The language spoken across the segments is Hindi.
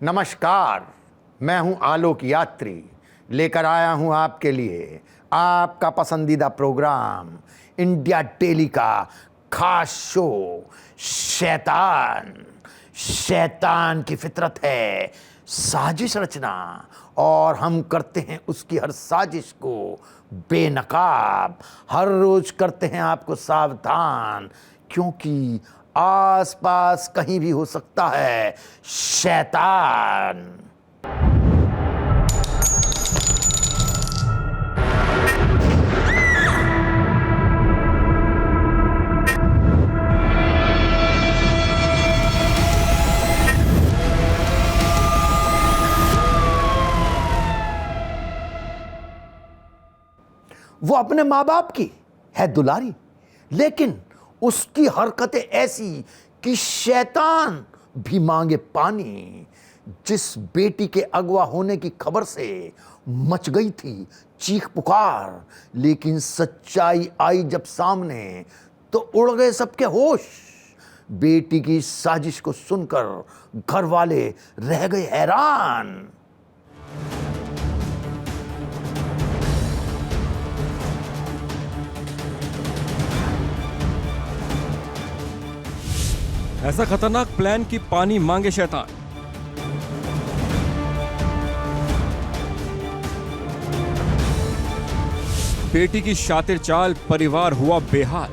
नमस्कार, मैं हूं आलोक यात्री, लेकर आया हूं आपके लिए आपका पसंदीदा प्रोग्राम इंडिया डेली का खास शो शैतान। शैतान की फितरत है साजिश रचना और हम करते हैं उसकी हर साजिश को बेनकाब। हर रोज करते हैं आपको सावधान, क्योंकि आसपास कहीं भी हो सकता है शैतान। वो अपने माँ बाप की है दुलारी, लेकिन उसकी हरकतें ऐसी कि शैतान भी मांगे पानी। जिस बेटी के अगवा होने की खबर से मच गई थी चीख पुकार, लेकिन सच्चाई आई जब सामने तो उड़ गए सबके होश। बेटी की साजिश को सुनकर घर वाले रह गए हैरान। ऐसा खतरनाक प्लान कि पानी मांगे शैतान। बेटी की शातिर चाल, परिवार हुआ बेहाल।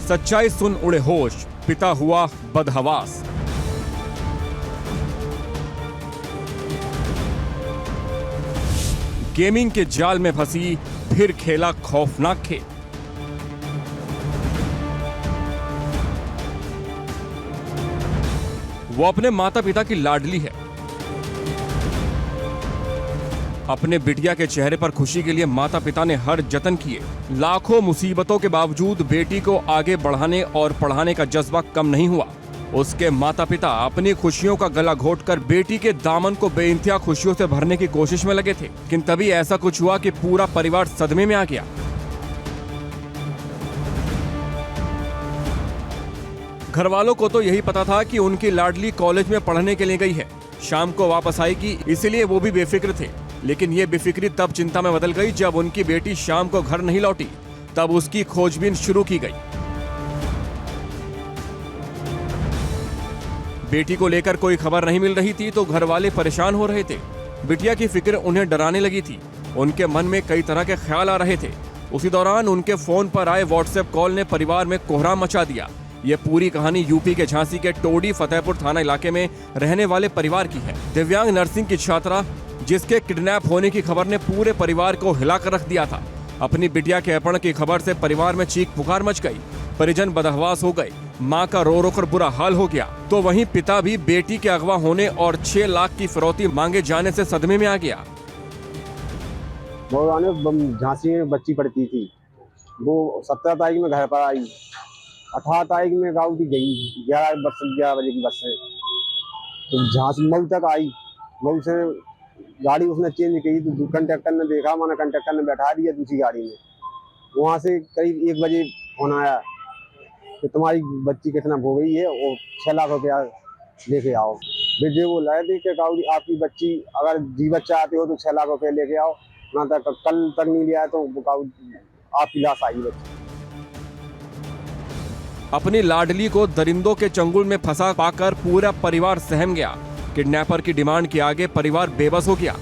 सच्चाई सुन उड़े होश, पिता हुआ बदहवास। गेमिंग के जाल में फंसी फिर खेला खौफनाक खेल। वो अपने माता पिता की लाडली है। अपने बिटिया के चेहरे पर खुशी के लिए माता पिता ने हर जतन किए। लाखों मुसीबतों के बावजूद बेटी को आगे बढ़ाने और पढ़ाने का जज्बा कम नहीं हुआ। उसके माता पिता अपनी खुशियों का गला घोटकर बेटी के दामन को बेइंतहा खुशियों से भरने की कोशिश में लगे थे, लेकिन तभी ऐसा कुछ हुआ कि पूरा परिवार सदमे में आ गया। घर वालों को तो यही पता था कि उनकी लाडली कॉलेज में पढ़ने के लिए गई है, शाम को वापस आएगी, इसलिए वो भी बेफिक्र थे। लेकिन ये बेफिक्री तब चिंता में बदल गई जब उनकी बेटी शाम को घर नहीं लौटी। तब उसकी खोजबीन शुरू की गई। बेटी को लेकर कोई खबर नहीं मिल रही थी तो घर वाले परेशान हो रहे थे। बिटिया की फिक्र उन्हें डराने लगी थी। उनके मन में कई तरह के ख्याल आ रहे थे। उसी दौरान उनके फोन पर आए व्हाट्सएप कॉल ने परिवार में कोहराम मचा दिया। ये पूरी कहानी यूपी के झांसी के टोडी फतेहपुर थाना इलाके में रहने वाले परिवार की है। दिव्यांग नर्सिंग की छात्रा जिसके किडनैप होने की खबर ने पूरे परिवार को हिलाकर रख दिया था। अपनी बिटिया के अपहरण की खबर से परिवार में चीख पुकार मच गई। परिजन बदहवास हो गए। मां का रो रो कर बुरा हाल हो गया, तो वहीं पिता भी बेटी के अगवा होने और 6 लाख की फिरौती मांगे जाने से सदमे में आ गया। झांसी में बच्ची पढ़ती थी, वो 17 तारीख में घर पर आई, 18 तारीख में गाँव की गई 11 बजे की बस से, तो झांसी मऊ तक आई। मऊ से गाड़ी उसने चेंज की तो कंडक्टर ने देखा, मैंने कंडक्टर ने बैठा दिया दूसरी गाड़ी में। वहाँ से करीब 1 बजे फोन आया कि तुम्हारी बच्ची किडनैप हो गई है और 6 लाख रुपया लेके आओ। बेटे वो लाए थे कि आपकी बच्ची अगर जीवित चाहते हो तो 6 लाख रुपये लेके आओ, ना तक कल तक नहीं लिया तो आपकी लाश आई बच्ची। अपनी लाडली को दरिंदों के चंगुल में फंसा पाकर पूरा परिवार सहम गया। किडनैपर की डिमांड के आगे परिवार बेबस हो गया।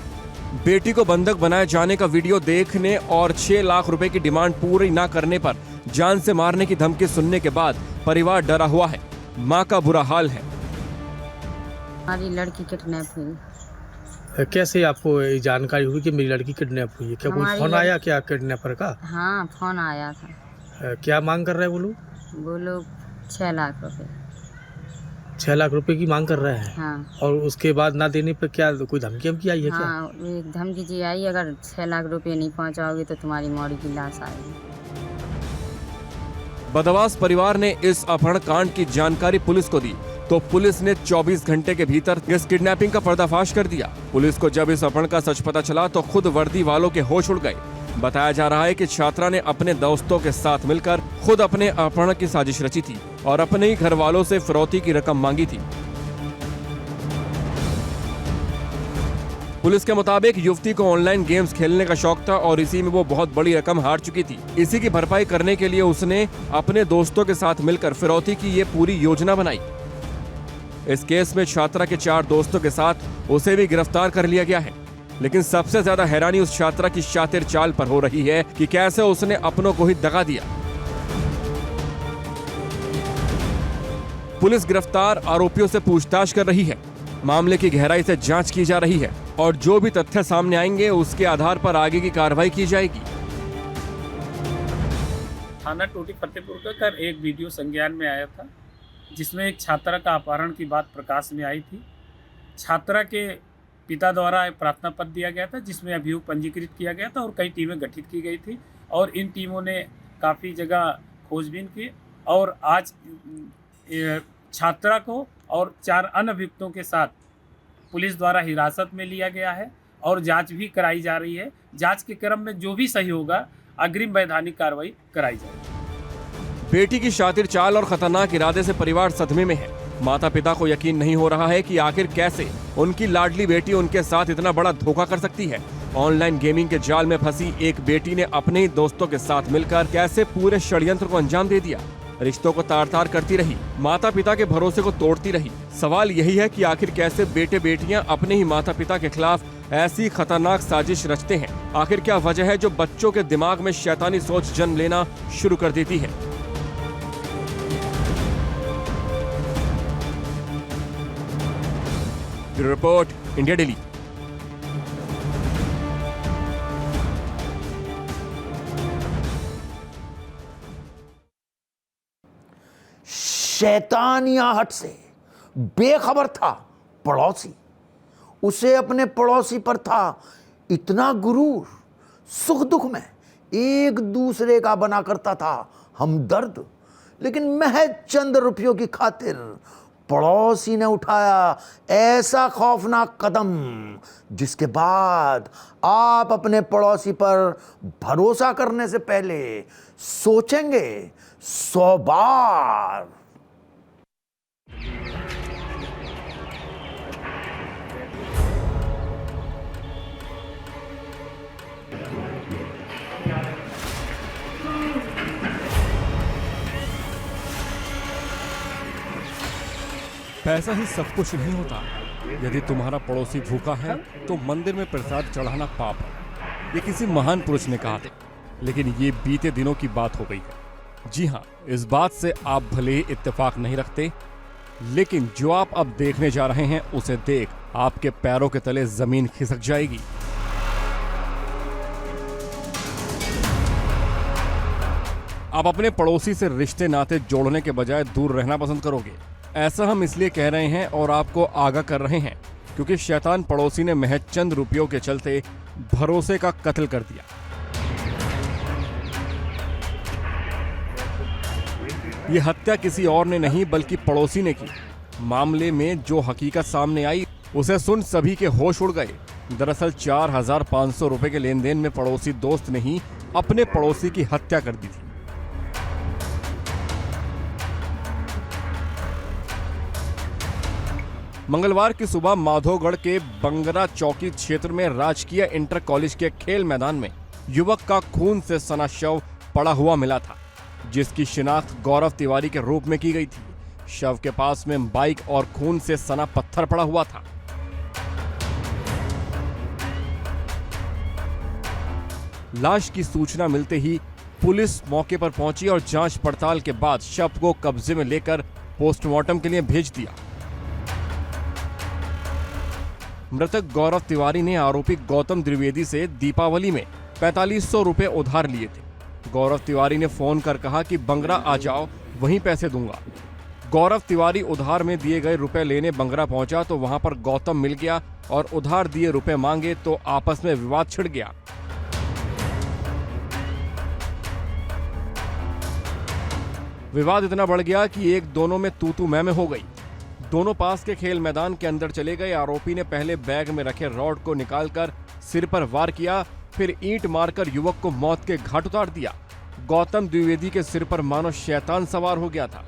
बेटी को बंधक बनाए जाने का वीडियो देखने और 6 लाख रुपए की डिमांड पूरी न करने पर जान से मारने की धमकी सुनने के बाद परिवार डरा हुआ है। मां का बुरा हाल है। हमारी लड़की किडनैप हुई। कैसे आपको ये जानकारी हुई कि मेरी लड़की किडनैप हुई है? क्या कोई फोन आया क्या किडनैपर का? हाँ, फोन आया था। क्या मांग कर रहे हैं वो लोग 6 लाख रुपए। 6 लाख रुपए की मांग कर रहे हैं? हाँ। और उसके बाद ना देने पर क्या कोई धमकी आई है? हाँ, एक धमकी जी आई, अगर 6 लाख रुपए नहीं पहुंचाओगे तो तुम्हारी मौरी की लाश आएगी। बदमाश परिवार ने इस अपहरण कांड की जानकारी पुलिस को दी तो पुलिस ने 24 घंटे के भीतर इस किडनैपिंग का पर्दाफाश कर दिया। पुलिस को जब इस अपहरण का सच पता चला तो खुद वर्दी वालों के होश उड़ गए। बताया जा रहा है कि छात्रा ने अपने दोस्तों के साथ मिलकर खुद अपने अपहरण की साजिश रची थी और अपने ही घर वालों से फिरौती की रकम मांगी थी। पुलिस के मुताबिक युवती को ऑनलाइन गेम्स खेलने का शौक था और इसी में वो बहुत बड़ी रकम हार चुकी थी। इसी की भरपाई करने के लिए उसने अपने दोस्तों के साथ मिलकर फिरौती की ये पूरी योजना बनाई। इस केस में छात्रा के 4 दोस्तों के साथ उसे भी गिरफ्तार कर लिया गया है। लेकिन सबसे ज्यादा हैरानी उस छात्रा की शातिर चाल पर हो रही है कि कैसे उसने अपनों को ही दगा दिया। पुलिस गिरफ्तार आरोपियों से पूछताछ कर रही है। मामले की गहराई से जांच की जा रही है और जो भी तथ्य सामने आएंगे उसके आधार पर आगे की कार्रवाई की जाएगी। थाना टोटी फतेहपुर का एक वीडियो संज्ञान में आया था जिसमें एक छात्रा का अपहरण की बात प्रकाश में आई थी। छात्रा के पिता द्वारा एक प्रार्थना पत्र दिया गया था जिसमें अभियोग पंजीकृत किया गया था और कई टीमें गठित की गई थी और इन टीमों ने काफ़ी जगह खोजबीन की और आज छात्रा को और 4 अन्य अभियुक्तों के साथ पुलिस द्वारा हिरासत में लिया गया है और जांच भी कराई जा रही है। जांच के क्रम में जो भी सही होगा अग्रिम वैधानिक कार्रवाई कराई जाएगी। बेटी की शातिर चाल और खतरनाक इरादे से परिवार सदमे में है। माता पिता को यकीन नहीं हो रहा है कि आखिर कैसे उनकी लाडली बेटी उनके साथ इतना बड़ा धोखा कर सकती है। ऑनलाइन गेमिंग के जाल में फंसी एक बेटी ने अपने ही दोस्तों के साथ मिलकर कैसे पूरे षड्यंत्र को अंजाम दे दिया। रिश्तों को तार-तार करती रही, माता पिता के भरोसे को तोड़ती रही। सवाल यही है कि आखिर कैसे बेटे बेटियां अपने ही माता पिता के खिलाफ ऐसी खतरनाक साजिश रचते हैं। आखिर क्या वजह है जो बच्चों के दिमाग में शैतानी सोच जन्म लेना शुरू कर देती है। Bureau report, India daily. शैतानियाहट से बेखबर था पड़ोसी। उसे अपने पड़ोसी पर था इतना गुरूर। सुख दुख में एक दूसरे का बना करता था हमदर्द। लेकिन महज चंद रुपयों की खातिर पड़ोसी ने उठाया ऐसा खौफनाक कदम जिसके बाद आप अपने पड़ोसी पर भरोसा करने से पहले सोचेंगे 100 बार। पैसा ही सब कुछ नहीं होता। यदि तुम्हारा पड़ोसी भूखा है तो मंदिर में प्रसाद चढ़ाना पाप है। ये किसी महान पुरुष ने कहा था, लेकिन ये बीते दिनों की बात हो गई है। जी हाँ, इस बात से आप भले ही इत्तेफाक नहीं रखते, लेकिन जो आप अब देखने जा रहे हैं उसे देख आपके पैरों के तले जमीन खिसक जाएगी। आप अपने पड़ोसी से रिश्ते नाते जोड़ने के बजाय दूर रहना पसंद करोगे। ऐसा हम इसलिए कह रहे हैं और आपको आगाह कर रहे हैं क्योंकि शैतान पड़ोसी ने महज चंद रुपयों के चलते भरोसे का कत्ल कर दिया। ये हत्या किसी और ने नहीं बल्कि पड़ोसी ने की। मामले में जो हकीकत सामने आई उसे सुन सभी के होश उड़ गए। दरअसल 4500 रुपए के लेन देन में पड़ोसी दोस्त ने ही अपने पड़ोसी की हत्या कर दी थी। मंगलवार की सुबह माधोगढ़ के बंगरा चौकी क्षेत्र में राजकीय इंटर कॉलेज के खेल मैदान में युवक का खून से सना शव पड़ा हुआ मिला था, जिसकी शिनाख्त गौरव तिवारी के रूप में की गई थी। शव के पास में बाइक और खून से सना पत्थर पड़ा हुआ था। लाश की सूचना मिलते ही पुलिस मौके पर पहुंची और जांच पड़ताल के बाद शव को कब्जे में लेकर पोस्टमार्टम के लिए भेज दिया। मृतक गौरव तिवारी ने आरोपी गौतम द्विवेदी से दीपावली में 4500 रुपए उधार लिए थे। गौरव तिवारी ने फोन कर कहा कि बंगरा आ जाओ, वहीं पैसे दूंगा। गौरव तिवारी उधार में दिए गए रुपए लेने बंगरा पहुंचा तो वहां पर गौतम मिल गया और उधार दिए रुपए मांगे तो आपस में विवाद छिड़ गया। विवाद इतना बढ़ गया कि एक दोनों में तू-तू मैं हो गई। दोनों पास के खेल मैदान के अंदर चले गए। आरोपी ने पहले बैग में रखे रॉड को निकालकर सिर पर वार किया फिर ईंट मारकर युवक को मौत के घाट उतार दिया। गौतम द्विवेदी के सिर पर मानो शैतान सवार हो गया था।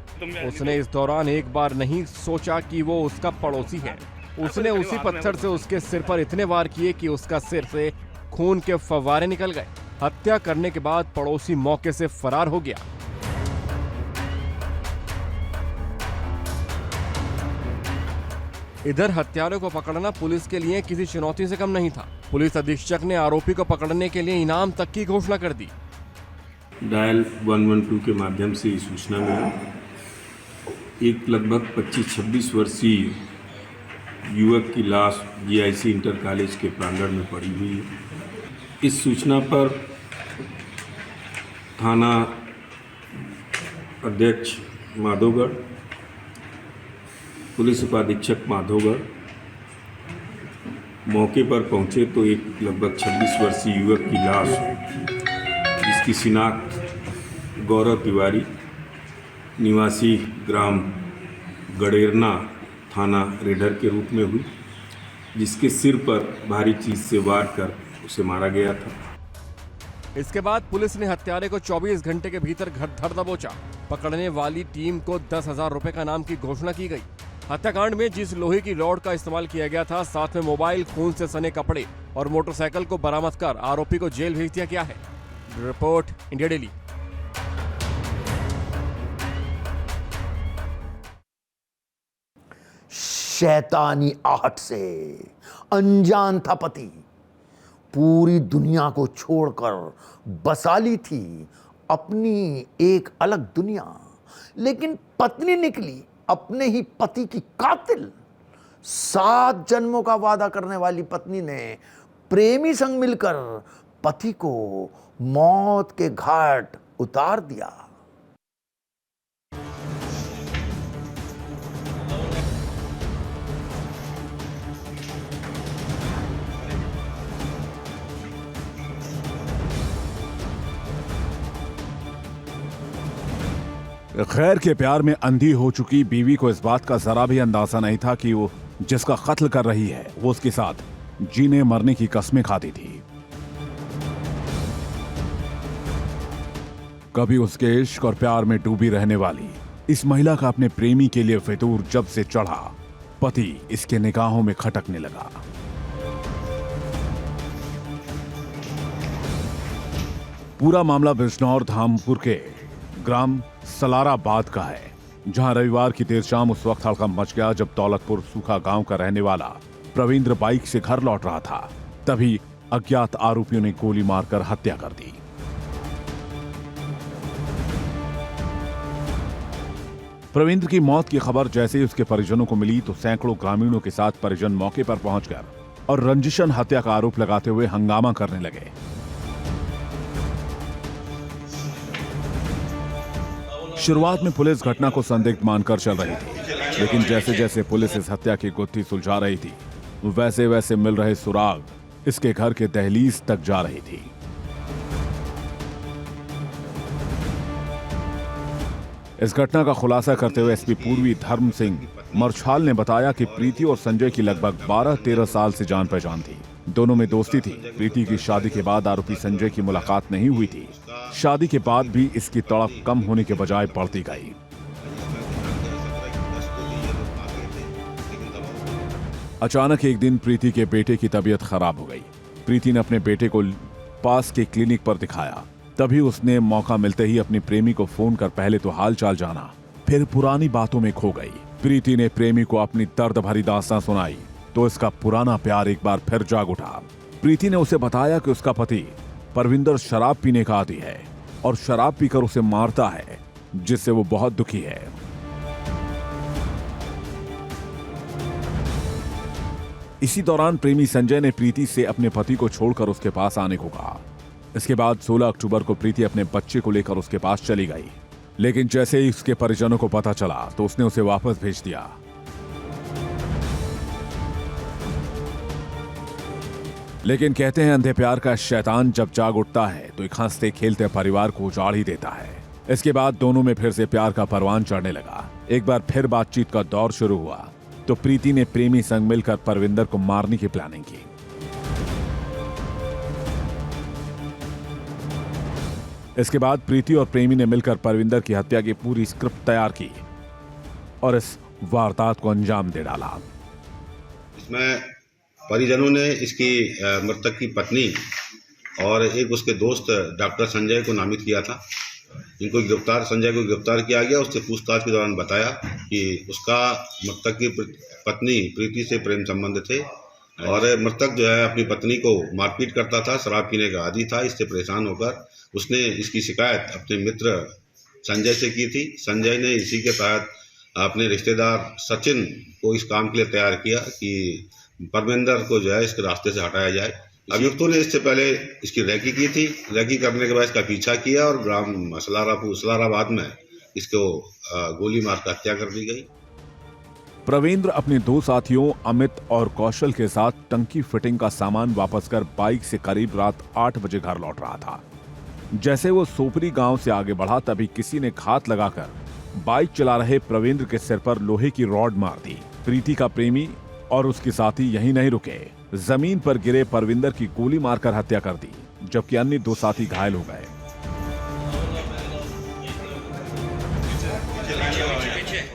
उसने इस दौरान एक बार नहीं सोचा कि वो उसका पड़ोसी है। उसने उसी पत्थर से उसके सिर पर इतने वार किए कि उसका सिर से खून के फव्वारे निकल गए। हत्या करने के बाद पड़ोसी मौके से फरार हो गया। इधर हत्यारों को पकड़ना पुलिस के लिए किसी चुनौती से कम नहीं था। पुलिस अधीक्षक ने आरोपी को पकड़ने के लिए इनाम तक की घोषणा कर दी। डायल 112 के माध्यम से इस सूचना मिली। एक लगभग 25-26 वर्षीय युवक की लाश जीआईसी इंटर कॉलेज के प्रांगण में पड़ी हुई है। इस सूचना पर थाना अध्यक्ष माधोगढ़, पुलिस उपाधीक्षक माधोगढ़ मौके पर पहुंचे तो एक लगभग 26 वर्षीय युवक की लाश, जिसकी शिनाख्त गौरव तिवारी निवासी ग्राम गडेरना थाना रेडर के रूप में हुई, जिसके सिर पर भारी चीज से वार कर उसे मारा गया था। इसके बाद पुलिस ने हत्यारे को 24 घंटे के भीतर घर धर दबोचा। पकड़ने वाली टीम को 10,000 रुपए का इनाम की घोषणा की गई। हत्याकांड में जिस लोहे की रॉड का इस्तेमाल किया गया था, साथ में मोबाइल, खून से सने कपड़े और मोटरसाइकिल को बरामद कर आरोपी को जेल भेज दिया गया है। Report India daily. शैतानी आहट से अनजान था पति, पूरी दुनिया को छोड़कर बसा ली थी अपनी एक अलग दुनिया, लेकिन पत्नी निकली अपने ही पति की कातिल। 7 जन्मों का वादा करने वाली पत्नी ने प्रेमी संग मिलकर पति को मौत के घाट उतार दिया। खैर के प्यार में अंधी हो चुकी बीवी को इस बात का जरा भी अंदाजा नहीं था कि वो जिसका कत्ल कर रही है वो उसके साथ जीने मरने की कस्में खाती थी। कभी उसके इश्क और प्यार में डूबी रहने वाली इस महिला का अपने प्रेमी के लिए फितूर जब से चढ़ा, पति इसके निगाहों में खटकने लगा। पूरा मामला बिजनौर धामपुर के ग्राम सलाराबाद का है, जहां रविवार की देर शाम उस वक्त हड़कंप मच गया जब दौलतपुर सूखा गांव का रहने वाला प्रवींद्र बाइक से घर लौट रहा था। तभी अज्ञात आरोपियों ने गोली मारकर हत्या कर दी। प्रवींद्र की मौत की खबर जैसे ही उसके परिजनों को मिली तो सैकड़ों ग्रामीणों के साथ परिजन मौके पर पहुंचकर और रंजिशन हत्या का आरोप लगाते हुए हंगामा करने लगे। शुरुआत में पुलिस घटना को संदिग्ध मानकर चल रही थी, लेकिन जैसे जैसे पुलिस इस हत्या की गुत्थी सुलझा रही थी, वैसे वैसे मिल रहे सुराग इसके घर के दहलीज तक जा रही थी। इस घटना का खुलासा करते हुए एसपी पूर्वी धर्म सिंह मरछाल ने बताया कि प्रीति और संजय की लगभग 12-13 साल से जान पहचान थी। दोनों में दोस्ती थी। प्रीति की शादी के बाद आरोपी संजय की मुलाकात नहीं हुई थी। शादी के बाद भी इसकी तड़प कम होने के बजाय बढ़ती गई। अचानक एक दिन प्रीति के बेटे की तबीयत खराब हो गई। प्रीति ने अपने बेटे को पास के क्लिनिक पर दिखाया। तभी उसने मौका मिलते ही अपने प्रेमी को फोन कर पहले तो हालचाल जाना, फिर पुरानी बातों में खो गई। प्रीति ने प्रेमी को अपनी दर्द भरी दास्तां सुनाई तो इसका पुराना प्यार एक बार फिर जाग उठा। प्रीति ने उसे बताया कि उसका पति परविंदर शराब पीने का आदी है और शराब पीकर उसे मारता है, जिससे वो बहुत दुखी है। इसी दौरान प्रेमी संजय ने प्रीति से अपने पति को छोड़कर उसके पास आने को कहा। इसके बाद 16 अक्टूबर को प्रीति अपने बच्चे को लेकर उसके पास चली गई, लेकिन जैसे ही उसके परिजनों को पता चला तो उसने उसे वापस भेज दिया। लेकिन कहते हैं अंधे प्यार का शैतान जब जाग उठता है तो एक हंसते खेलते परिवार को उजाड़ ही देता है। इसके बाद दोनों में फिर से प्यार का परवान चढ़ने लगा। एक बार फिर बातचीत का दौर शुरू हुआ तो प्रीति ने प्रेमी संग मिलकर परविंदर को मारने की प्लानिंग की। इसके बाद प्रीति और प्रेमी ने मिलकर परविंदर की हत्या की पूरी स्क्रिप्ट तैयार की और इस वारदात को अंजाम दे डाला। इसमें परिजनों ने इसकी मृतक की पत्नी और एक उसके दोस्त डॉक्टर संजय को नामित किया था। संजय को गिरफ्तार किया गया। उससे पूछताछ के दौरान बताया कि उसका मृतक की पत्नी प्रीति से प्रेम संबंध थे और मृतक जो है अपनी पत्नी को मारपीट करता था, शराब पीने का आदी था। इससे परेशान होकर उसने इसकी शिकायत अपने मित्र संजय से की थी। संजय ने इसी के तहत अपने रिश्तेदार सचिन को इस काम के लिए तैयार किया कि परविंदर को जो है इसके रास्ते से हटाया जाए। अभियुक्तों ने इससे पहले इसकी रैकी की थी। रैकी करने के बाद इसका पीछा किया और ग्राम असलाराबाद में इसको गोली मारकर हत्या कर दी गई। प्रवींद्र अपने दो साथियों अमित और कौशल के साथ टंकी फिटिंग का सामान वापस कर बाइक से करीब रात 8 बजे घर लौट रहा था। जैसे वो सोपरी गांव से आगे बढ़ा तभी किसी ने घात लगाकर बाइक चला रहे प्रवींद्र के सिर पर लोहे की रॉड मार दी। प्रीति का प्रेमी और उसके साथी यहीं नहीं रुके, जमीन पर गिरे परविंदर की गोली मारकर हत्या कर दी, जबकि अन्य दो साथी घायल हो गए।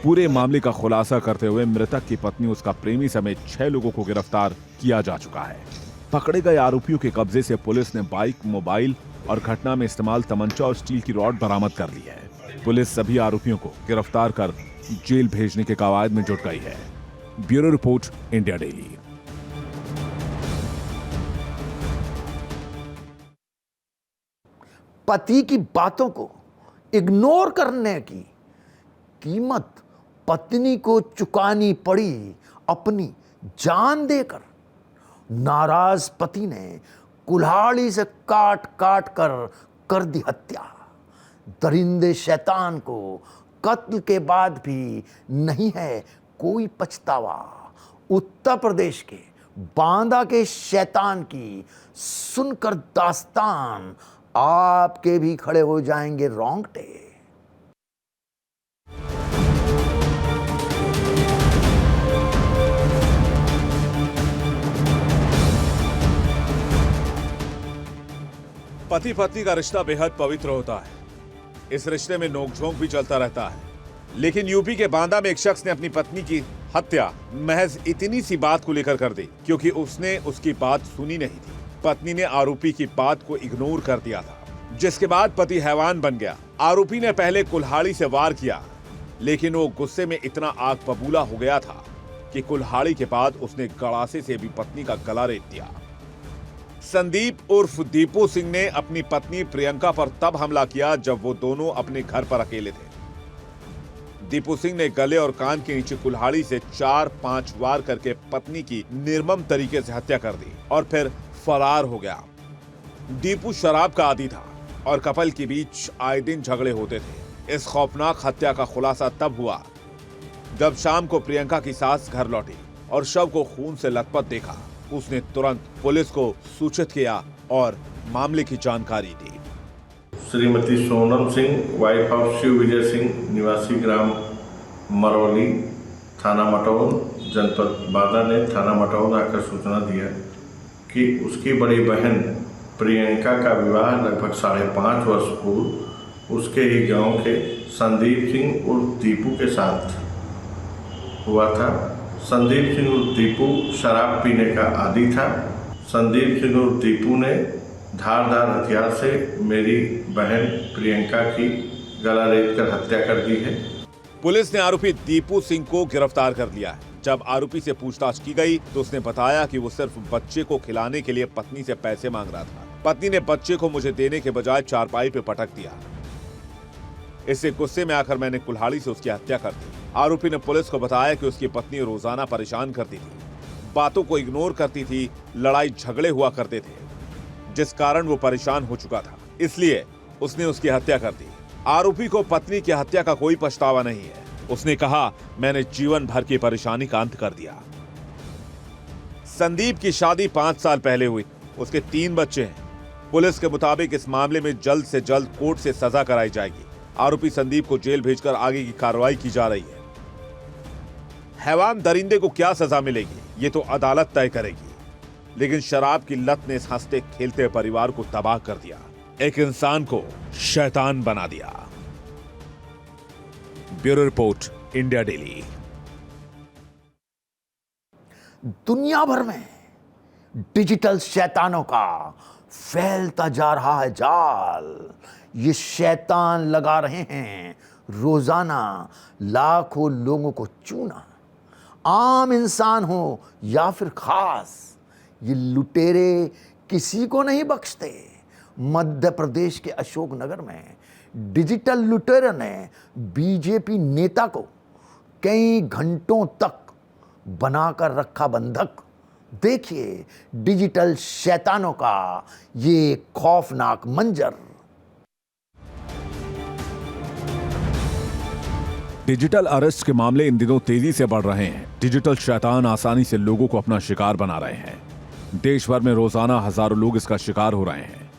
पूरे मामले का खुलासा करते हुए मृतक की पत्नी, उसका प्रेमी समेत 6 लोगों को गिरफ्तार किया जा चुका है। पकड़े गए आरोपियों के कब्जे से पुलिस ने बाइक, मोबाइल और घटना में इस्तेमाल तमंचा और स्टील की रॉड बरामद कर ली है। पुलिस सभी आरोपियों को गिरफ्तार कर जेल भेजने के कवायद में जुट गई है। Bureau report, India daily. पति की बातों को इग्नोर करने की कीमत पत्नी को चुकानी पड़ी अपनी जान देकर। नाराज पति ने कुल्हाड़ी से काट काट कर दी हत्या। दरिंदे शैतान को कत्ल के बाद भी नहीं है कोई पछतावा। उत्तर प्रदेश के बांदा के शैतान की सुनकर दास्तान आपके भी खड़े हो जाएंगे रोंगटे। पति पत्नी का रिश्ता बेहद पवित्र होता है। इस रिश्ते में नोकझोंक भी चलता रहता है, लेकिन यूपी के बांदा में एक शख्स ने अपनी पत्नी की हत्या महज इतनी सी बात को लेकर कर दी क्योंकि उसने उसकी बात सुनी नहीं थी। पत्नी ने आरोपी की बात को इग्नोर कर दिया था, जिसके बाद पति हैवान बन गया। आरोपी ने पहले कुल्हाड़ी से वार किया, लेकिन वो गुस्से में इतना आग बबूला हो गया था कि कुल्हाड़ी के बाद उसने गड़ासे से भी पत्नी का गला रेत दिया। संदीप उर्फ दीपू सिंह ने अपनी पत्नी प्रियंका पर तब हमला किया जब वो दोनों अपने घर पर अकेले थे। दीपू सिंह ने गले और कान के नीचे कुल्हाड़ी से 4-5 वार करके पत्नी की निर्मम तरीके से हत्या कर दी और फिर फरार हो गया। दीपू शराब का आदी था और कपल के बीच आए दिन झगड़े होते थे। इस खौफनाक हत्या का खुलासा तब हुआ जब शाम को प्रियंका की सास घर लौटी और शव को खून से लथपथ देखा। उसने तुरंत पुलिस को सूचित किया और मामले की जानकारी दी। श्रीमती सोनम सिंह, वाइफ ऑफ शिव विजय सिंह, निवासी ग्राम मरौली, थाना मटौन, जनपद बांदा ने थाना मटौन आकर सूचना दिया कि उसकी बड़ी बहन प्रियंका का विवाह लगभग 5.5 वर्ष पूर्व उसके ही गांव के संदीप सिंह उर्फ दीपू के साथ हुआ था। संदीप सिंह उर्फ दीपू शराब पीने का आदी था। संदीप सिंह उर्फ दीपू ने धारदार हथियार से मेरी बहन प्रियंका की गला रेत कर हत्या कर दी है। पुलिस ने आरोपी दीपू सिंह को गिरफ्तार कर लिया है। जब आरोपी से पूछताछ की गई तो उसने बताया कि वो सिर्फ बच्चे को खिलाने के लिए पत्नी से पैसे मांग रहा था। पत्नी ने बच्चे को मुझे देने के बजाय चारपाई पे पटक दिया। इससे गुस्से में आकर मैंने कुल्हाड़ी से उसकी हत्या कर दी। आरोपी ने पुलिस को बताया कि उसकी पत्नी रोजाना परेशान करती थी, बातों को इग्नोर करती थी, लड़ाई झगड़े हुआ करते थे, जिस कारण वो परेशान हो चुका था, इसलिए उसने उसकी हत्या कर दी। आरोपी को पत्नी की हत्या का कोई पछतावा नहीं है। उसने कहा, मैंने जीवन भर की परेशानी का अंत कर दिया। संदीप की शादी 5 साल पहले हुई। उसके 3 बच्चे हैं। पुलिस के मुताबिक इस मामले में जल्द से जल्द कोर्ट से सजा कराई जाएगी। आरोपी संदीप को जेल भेजकर आगे की कार्रवाई की जा रही है। हैवान दरिंदे को क्या सजा मिलेगी ये तो अदालत तय करेगी, लेकिन शराब की लत ने इस हंसते खेलते परिवार को तबाह कर दिया। एक इंसान को शैतान बना दिया। Bureau report, India daily. दुनिया भर में डिजिटल शैतानों का फैलता जा रहा है जाल। ये शैतान लगा रहे हैं रोजाना लाखों लोगों को चूना। आम इंसान हो या फिर खास, ये लुटेरे किसी को नहीं बख्शते। मध्य प्रदेश के अशोकनगर में डिजिटल लुटेरे ने बीजेपी नेता को कई घंटों तक बनाकर रखा बंधक। देखिए डिजिटल शैतानों का ये खौफनाक मंजर। डिजिटल अरेस्ट के मामले इन दिनों तेजी से बढ़ रहे हैं। डिजिटल शैतान आसानी से लोगों को अपना शिकार बना रहे हैं। देश भर में रोजाना हजारों लोग इसका शिकार हो रहे हैं।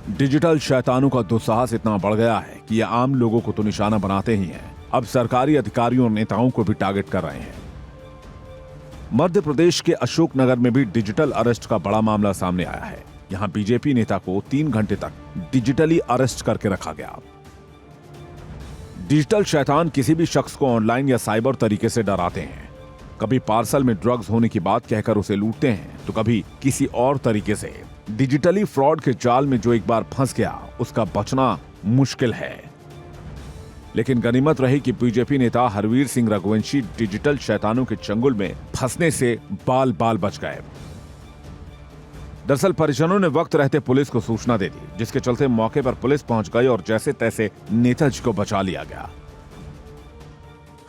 डिजिटल शैतानों का दुस्साहस इतना बढ़ गया है कि ये आम लोगों को तो निशाना बनाते ही हैं, अब सरकारी अधिकारियों और नेताओं को भी टारगेट कर रहे हैं। मध्य प्रदेश के अशोकनगर में भी डिजिटल अरेस्ट का बड़ा मामला सामने आया है। यहां बीजेपी नेता को 3 घंटे तक डिजिटली अरेस्ट करके रखा गया। डिजिटल शैतान किसी भी शख्स को ऑनलाइन या साइबर तरीके से डराते हैं। कभी पार्सल में ड्रग्स होने की बात कहकर उसे लूटते हैं, तो कभी किसी और तरीके से। डिजिटली फ्रॉड के जाल में जो एक बार फंस गया, उसका बचना मुश्किल है। लेकिन गनीमत रही कि बीजेपी नेता हरवीर सिंह रघुवंशी डिजिटल शैतानों के चंगुल में फंसने से बाल बाल बच गए। दरअसल परिजनों ने वक्त रहते पुलिस को सूचना दे दी, जिसके चलते मौके पर पुलिस पहुंच गई और जैसे तैसे नेताजी को बचा लिया गया।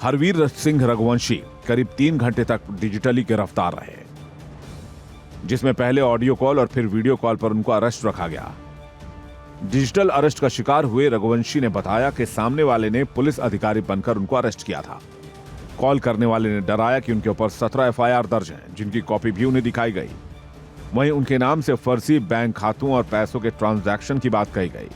हरवीर सिंह रघुवंशी करीब 3 घंटे तक डिजिटली गिरफ्तार रहे, जिसमें पहले ऑडियो कॉल और फिर वीडियो कॉल पर उनको अरेस्ट रखा गया। डिजिटल अरेस्ट का शिकार हुए रघुवंशी ने बताया कि सामने वाले ने पुलिस अधिकारी बनकर उनको अरेस्ट किया था। कॉल करने वाले ने डराया कि उनके ऊपर 17 एफआईआर दर्ज हैं, जिनकी कॉपी भी उन्हें दिखाई गई। वहीं उनके नाम से फर्जी बैंक खातों और पैसों के ट्रांजैक्शन की बात कही गई।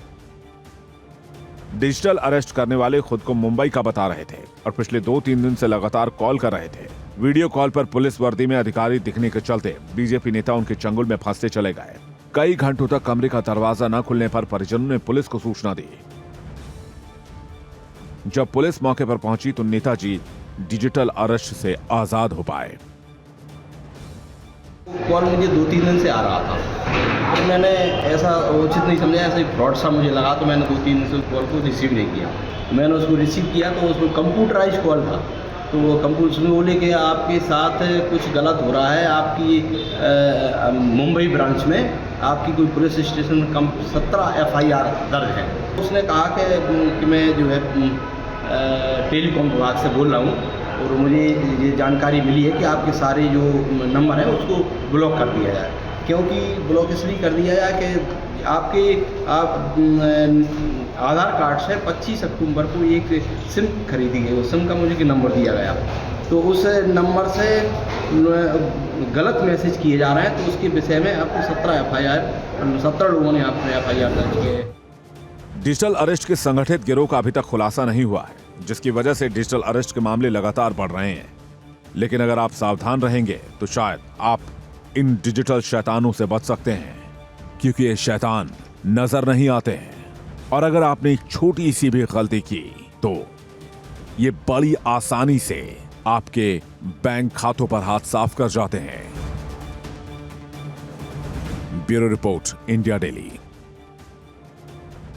डिजिटल अरेस्ट करने वाले खुद को मुंबई का बता रहे थे और पिछले 2-3 दिन से लगातार कॉल कर रहे थे। वीडियो कॉल पर पुलिस वर्दी में अधिकारी दिखने के चलते बीजेपी नेता उनके चंगुल में फंसते चले गए। कई घंटों तक कमरे का दरवाजा न खुलने पर परिजनों ने पुलिस को सूचना दी। जब पुलिस मौके पर पहुंची तो नेताजी डिजिटल अरेस्ट से आजाद हो पाए। कॉल मुझे 2-3 दिन से आ रहा था, तो मैंने ऐसा उचित नहीं समझा, ऐसा ही फ्रॉड सा मुझे लगा, तो मैंने 2-3 दिन से उस कॉल को रिसीव नहीं किया। मैंने उसको रिसीव किया तो उसमें कंप्यूटराइज कॉल था, तो वो कंप्यूटर में बोले कि आपके साथ कुछ गलत हो रहा है, आपकी मुंबई ब्रांच में आपकी कोई पुलिस स्टेशन में 17 एफआईआर दर्ज है। उसने कहा कि मैं जो है टेलीकॉम विभाग से बोल रहा हूँ और मुझे ये जानकारी मिली है कि आपके सारे जो नंबर हैं उसको ब्लॉक कर दिया जाए। क्योंकि ब्लॉक इसलिए कर दिया जाए कि आप आधार कार्ड से 25 अक्टूबर को एक सिम खरीदी गई, उस सिम का मुझे नंबर दिया गया, तो उस नंबर से गलत मैसेज किए जा रहे हैं, तो उसके विषय में आपको 17 लोगों ने आपने एफआईआर दर्ज किए हैं। डिजिटल अरेस्ट के संगठित गिरोह का अभी तक खुलासा नहीं हुआ है, जिसकी वजह से डिजिटल अरेस्ट के मामले लगातार बढ़ रहे हैं। लेकिन अगर आप सावधान रहेंगे तो शायद आप इन डिजिटल शैतानों से बच सकते हैं, क्योंकि ये शैतान नजर नहीं आते हैं और अगर आपने एक छोटी सी भी गलती की तो ये बड़ी आसानी से आपके बैंक खातों पर हाथ साफ कर जाते हैं। Bureau report, India daily.